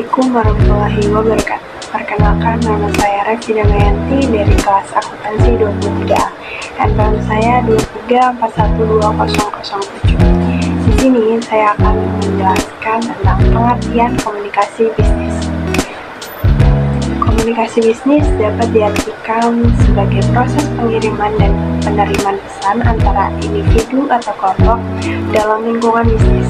Assalamualaikum warahmatullahi wabarakatuh. Perkenalkan, nama saya Revi Damayanti dari kelas akuntansi 23A. Handphone saya 23412007. Di sini saya akan menjelaskan tentang pengertian komunikasi bisnis. Komunikasi bisnis dapat diartikan sebagai proses pengiriman dan penerimaan pesan antara individu atau kelompok dalam lingkungan bisnis.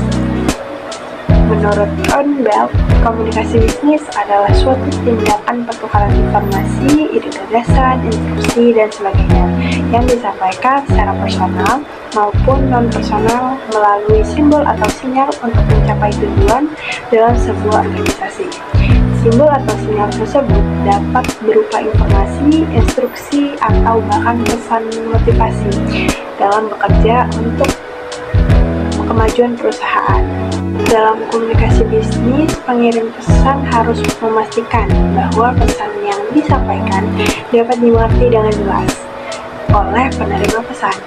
Menurut John Bell, komunikasi bisnis adalah suatu tindakan pertukaran informasi, ide gagasan, instruksi, dan sebagainya yang disampaikan secara personal maupun non-personal melalui simbol atau sinyal untuk mencapai tujuan dalam sebuah organisasi. Simbol atau sinyal tersebut dapat berupa informasi, instruksi, atau bahkan pesan motivasi dalam bekerja untuk kemajuan perusahaan. Dalam komunikasi bisnis, pengirim pesan harus memastikan bahwa pesan yang disampaikan dapat dimengerti dengan jelas oleh penerima pesan.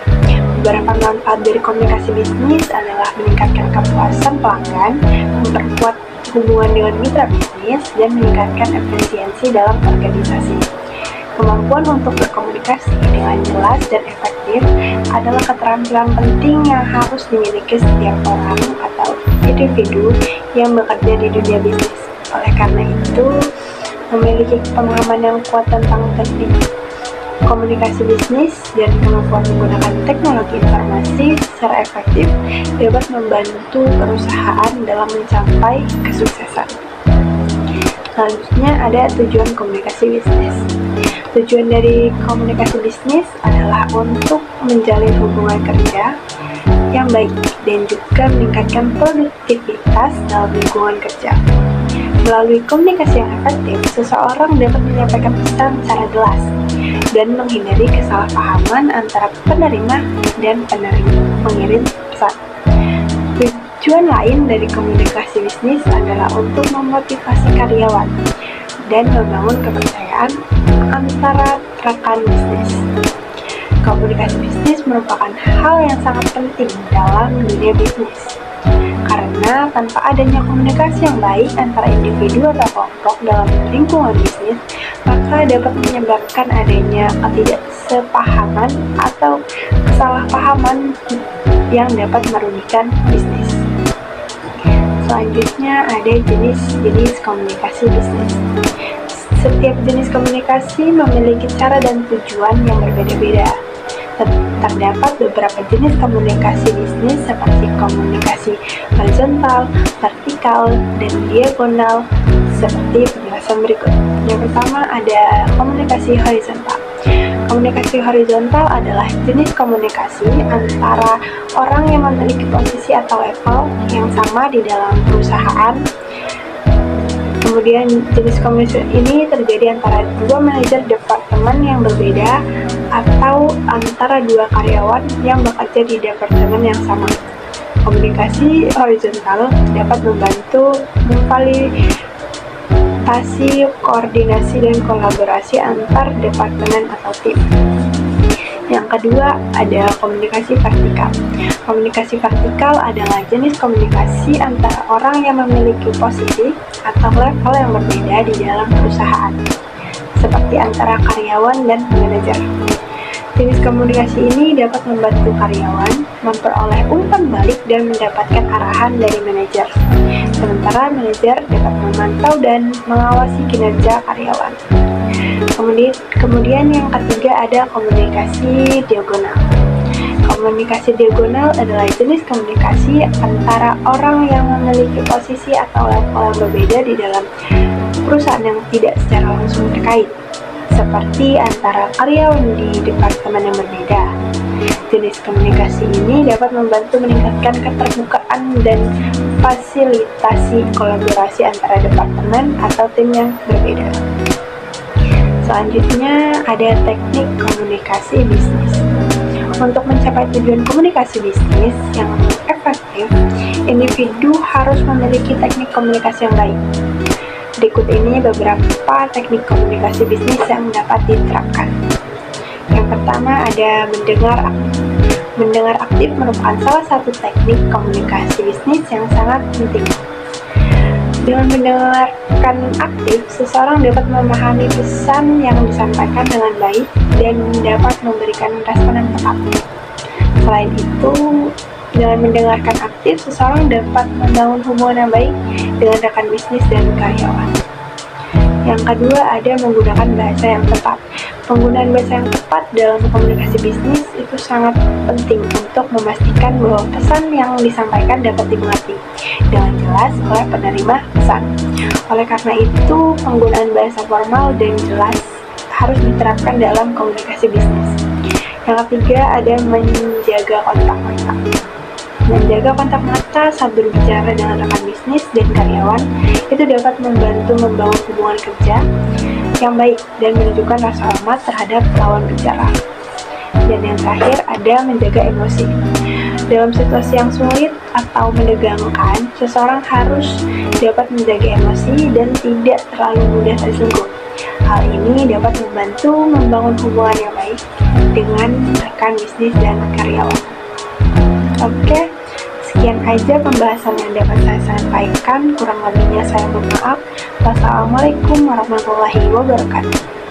Beberapa manfaat dari komunikasi bisnis adalah meningkatkan kepuasan pelanggan, memperkuat hubungan dengan mitra bisnis, dan meningkatkan efisiensi dalam organisasi. Kemampuan untuk berkomunikasi dengan jelas dan efektif adalah keterampilan penting yang harus dimiliki setiap orang atau individu yang bekerja di dunia bisnis. Oleh karena itu, memiliki pemahaman yang kuat tentang teknik komunikasi bisnis dan kemampuan menggunakan teknologi informasi secara efektif dapat membantu perusahaan dalam mencapai kesuksesan. Selanjutnya ada tujuan komunikasi bisnis. Tujuan dari komunikasi bisnis adalah untuk menjalin hubungan kerja yang baik dan juga meningkatkan produktivitas dalam lingkungan kerja. Melalui komunikasi yang efektif, seseorang dapat menyampaikan pesan secara jelas dan menghindari kesalahpahaman antara penerima dan pengirim pesan. Tujuan lain dari komunikasi bisnis adalah untuk memotivasi karyawan dan membangun kepercayaan antara rekan bisnis. Komunikasi bisnis merupakan hal yang sangat penting dalam dunia bisnis, karena tanpa adanya komunikasi yang baik antara individu atau kelompok dalam lingkungan bisnis, maka dapat menyebabkan adanya ketidaksepahaman atau kesalahpahaman yang dapat merugikan bisnis. Selanjutnya ada jenis-jenis komunikasi bisnis. Setiap jenis komunikasi memiliki cara dan tujuan yang berbeda-beda. Terdapat beberapa jenis komunikasi bisnis seperti komunikasi horizontal, vertikal, dan diagonal seperti penjelasan berikut. Yang pertama ada komunikasi horizontal. Komunikasi horizontal adalah jenis komunikasi antara orang yang memiliki posisi atau level yang sama di dalam perusahaan. Kemudian jenis komunikasi ini terjadi antara dua manajer departemen yang berbeda atau antara dua karyawan yang bekerja di departemen yang sama. Komunikasi horizontal dapat membantu memfasilitasi koordinasi dan kolaborasi antar departemen atau tim. Yang kedua ada komunikasi vertikal. Komunikasi vertikal adalah jenis komunikasi antara orang yang memiliki posisi atau level yang berbeda di dalam perusahaan, seperti antara karyawan dan manajer. Jenis komunikasi ini dapat membantu karyawan memperoleh umpan balik dan mendapatkan arahan dari manajer, sementara manajer dapat memantau dan mengawasi kinerja karyawan. Kemudian yang ketiga ada komunikasi diagonal. Komunikasi diagonal adalah jenis komunikasi antara orang yang memiliki posisi atau level yang berbeda di dalam perusahaan yang tidak secara langsung terkait, seperti antara karyawan di departemen yang berbeda. Jenis komunikasi ini dapat membantu meningkatkan keterbukaan dan fasilitasi kolaborasi antara departemen atau tim yang berbeda. Selanjutnya ada teknik komunikasi bisnis. Untuk mencapai tujuan komunikasi bisnis yang efektif, individu harus memiliki teknik komunikasi yang baik. Berikut ini beberapa teknik komunikasi bisnis yang dapat diterapkan. Yang pertama ada mendengar aktif. Mendengar aktif merupakan salah satu teknik komunikasi bisnis yang sangat penting. Dengan mendengarkan aktif, seseorang dapat memahami pesan yang disampaikan dengan baik dan dapat memberikan respon yang tepat. Selain itu, dengan mendengarkan aktif, seseorang dapat membangun hubungan yang baik dengan rekan bisnis dan karyawan. Yang kedua, ada menggunakan bahasa yang tepat. Penggunaan bahasa yang tepat dalam komunikasi bisnis itu sangat penting untuk memastikan bahwa pesan yang disampaikan dapat dimengerti dengan jelas oleh penerima pesan. Oleh karena itu, penggunaan bahasa formal dan jelas harus diterapkan dalam komunikasi bisnis. Yang ketiga, ada menjaga kontak mata. Menjaga kontak mata saat berbicara dengan rekan bisnis dan karyawan itu dapat membantu membangun hubungan kerja yang baik dan menunjukkan rasa hormat terhadap lawan bicara. Dan yang terakhir, ada menjaga emosi. Dalam situasi yang sulit atau menegangkan, seseorang harus dapat menjaga emosi dan tidak terlalu mudah tersinggung. Hal ini dapat membantu membangun hubungan yang baik dengan rekan bisnis dan karyawan. Oke, sekian aja pembahasan yang dapat saya sampaikan. Kurang lebihnya saya mohon maaf. Wassalamualaikum warahmatullahi wabarakatuh.